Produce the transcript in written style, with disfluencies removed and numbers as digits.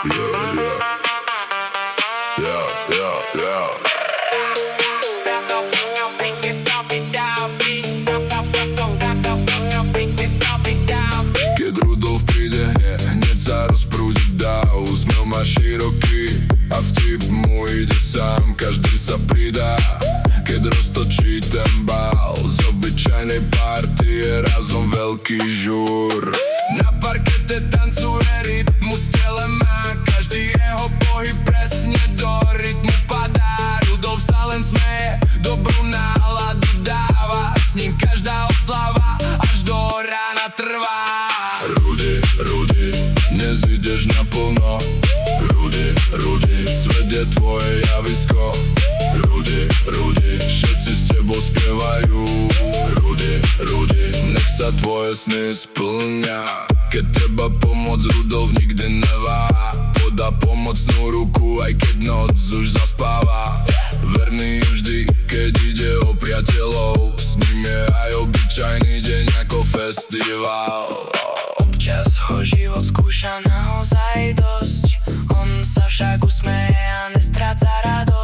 Keď Rudolf príde, hneď sa rozprúdi dáv. Úsmev má široký a vtip mu ide sám. Každý sa pridá, keď roztočí ten bál. Z obyčajnej party je razom veľký žúr. Na parkete tancuje, rytmus tele má. Každý jeho pohyb presne do rytmu padá. Rudolf sa len smeje, dobrú náladu dáva. S ním každá oslava až do rána trvá. Rudy, dnes ideš naplno. Rudy, svet je tvoje javisko. Rudy, všetci s tebou spievajú. Rudy, nech sa tvoje sny splňa. Keď treba pomôcť, Rudolf nikdy neváha. Podá pomocnú ruku, aj keď noc už zaspáva. Verný vždy, keď ide o priateľov. S ním je aj obyčajný deň ako festival. Občas ho život skúša naozaj dosť. On sa však usmeje a nestráca radosť.